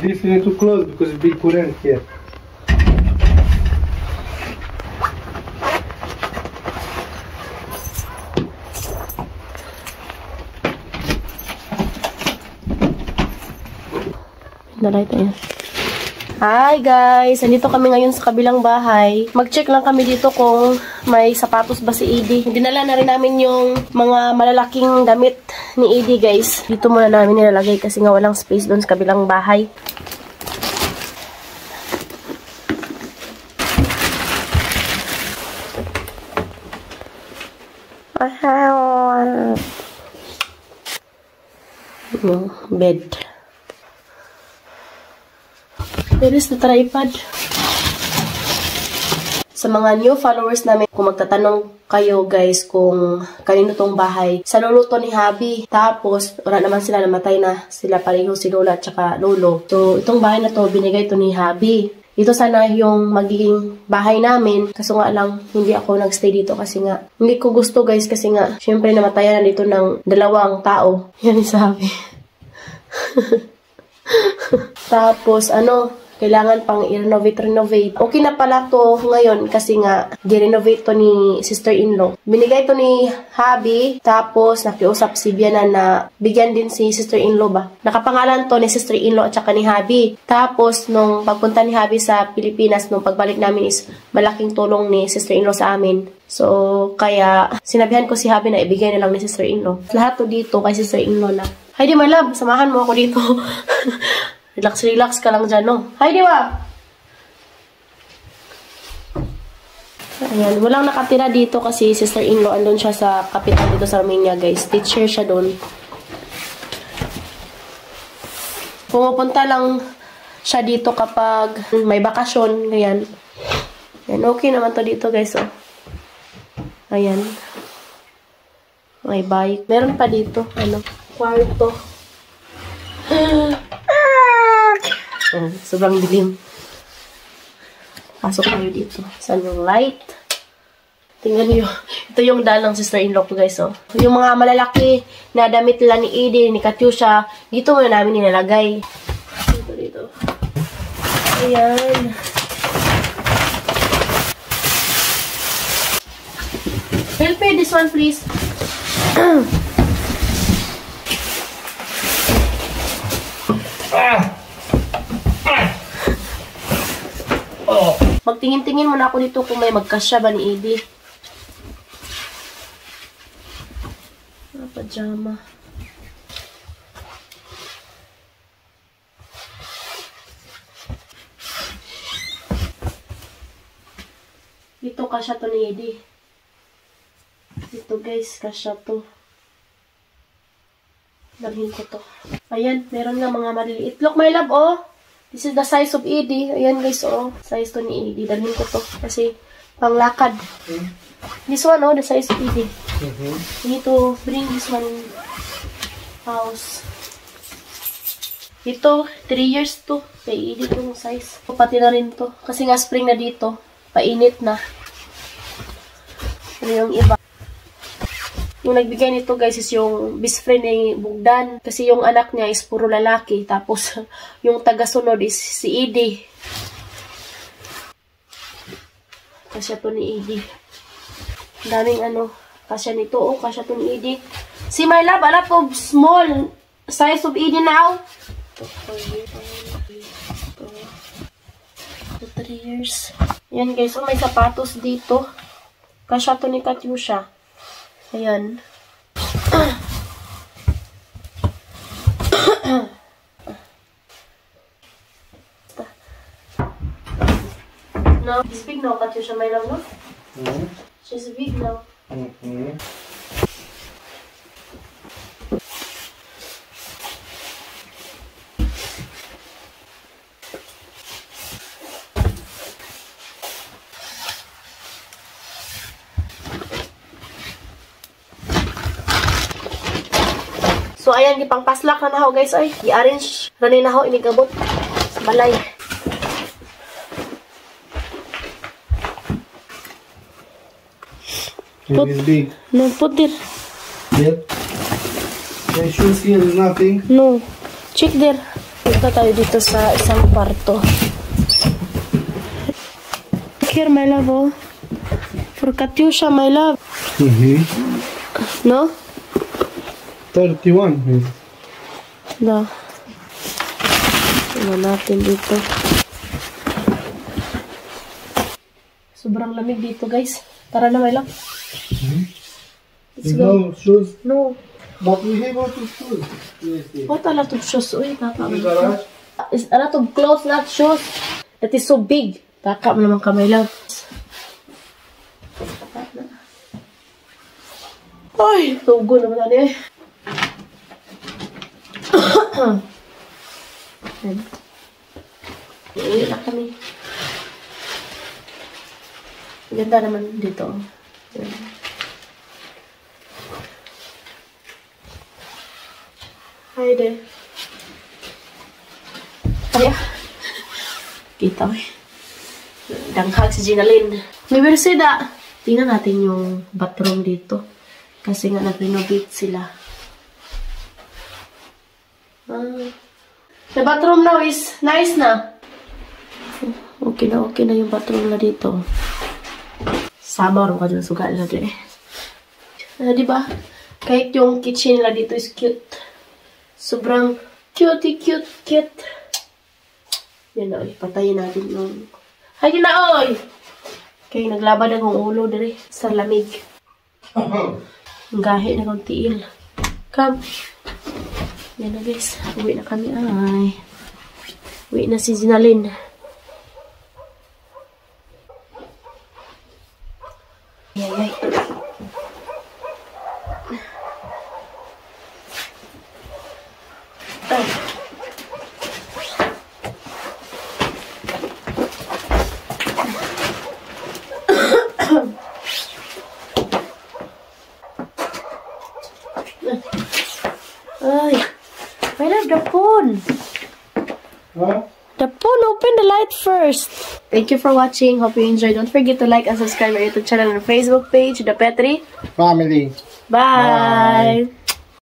This you need to close because it's big current here. Hi guys! Andito kami ngayon sa kabilang bahay. Mag-check lang kami dito kung may sapatos ba si Edie. Dinala na rin namin yung mga malalaking damit ni Edie guys. Dito muna namin nilalagay kasi nga walang space doon sa kabilang bahay. Bed. There is the tripod. Sa mga new followers namin, kung magtatanong kayo guys kung kanino tong bahay, sa lolo to ni Habi. Tapos, wala naman sila, namatay na sila pareho, si Lola at saka Lolo. So, itong bahay na to, binigay to ni Habi. Ito sana yung magiging bahay namin. Kaso nga lang, hindi ako nagstay dito kasi nga, hindi ko gusto guys kasi nga, syempre namatayan na dito ng 2 tao. Yan sabi. Tapos, kailangan pang i-renovate. Okay na pala to ngayon kasi nga, gi-renovate to ni sister-in-law. Binigay to ni Habi, tapos nakiusap si Biana na bigyan din si sister-in-law ba. Nakapangalan to ni sister-in-law at saka ni Habi. Tapos, nung pagpunta ni Habi sa Pilipinas, nung pagbalik namin is malaking tulong ni sister-in-law sa amin. So, kaya sinabihan ko si Habi na ibigay na lang ni sister-in-law. Lahat to dito kay sister-in-law na. Heidi, my love, samahan mo ako dito. Relax ka lang dyan, no? Heidi, wa! Ayan, walang nakatira dito kasi sister-in-law, andun siya sa kapital dito sa Armenia, guys. Teacher siya doon. Pumupunta lang siya dito kapag may bakasyon, ganyan. Ayan, okay naman to dito, guys, oh. Ayan. May bike. Meron pa dito, kwarto. Sobrang dilim. Pasok tayo dito. Saan yung light? Tingnan nyo. Ito yung dal ng sister-in-law ko, guys. Oh. Yung mga malalaki na damit nila ni Edie, ni Katyusha, dito muna namin nilalagay. Dito. Ayan. Help me this one, please. Magtingin-tingin muna ako dito kung may magkasya ba ni Edie. Pajama. Dito kasya to ni Edie. Dito guys, kasya to. Dalhin ko to. Ayan, meron nga mga maliliit. Look, my love, oh. This is the size of Edie. Ayan, guys, oh. Size to ni Edie. Dalhin ko to. Kasi, panglakad. This one, oh, the size of Edie. You need to bring this one house. Ito, 3 years to. Kay Edie itong size. Pati na rin to. Kasi nga, spring na dito. Painit na. Ano yung iba? Yung nagbigay nito guys is yung best friend ni Bugdan. Kasi yung anak niya is puro lalaki. Tapos yung taga-sunod is si Edie. Kasya to ni Edie. Daming kasya nito. Oh, kasya to ni Edie. See my love, a lot of small size of Edie now. 3 years. Yan guys, oh, may sapatos dito. Kasya to ni Katyusha. Ayan. No, she's big now, Katyusha, my love, no? She's big now. So, ayan, gipang paslak na naho, guys. Ay, i-arrange na rin naho, inigabot sa balay. It is big. No, put it. Yep. The shoes here is nothing. No. Check there. Punta tayo dito sa isang kwarto. Here, my love, oh. For Katyusha, my love. No? 31. No. Tingnan natin dito. Sobrang lamig dito, guys. Tara na, my love. Let's go. No shoes. No. But we have a lot of shoes. Yes, What a lot of shoes. Uy, taka mo. garage. It's a lot of clothes, not shoes. That is so big. Taka mo naman ka, my love. Ay, tugo naman na niya. Uwi na kami. Ganda naman dito. Hi there. Ay, kita mo eh. Danghag si Ginalyn. We will see that. Tingnan natin yung bathroom dito. Kasi nga nag-renovate sila. The bathroom now is nice na. Okay na yung bathroom na dito. Sama rin ka dyan suga nila dyan eh. Diba? Kahit yung kitchen nila dito is cute. Sobrang cute. Yan na, patayin natin yung... Hay na, oy! Okay, naglaban akong ulo dali sa lamig. Ang gahi na kong tiil. Come. Yan na guys. Uwi na kami. Ay. Uwi na si Ginalyn. Ay. Ay, I love the phone. Huh? The phone, open the light first. Thank you for watching. Hope you enjoyed. Don't forget to like and subscribe our YouTube channel and Facebook page, The Petri Family. Bye.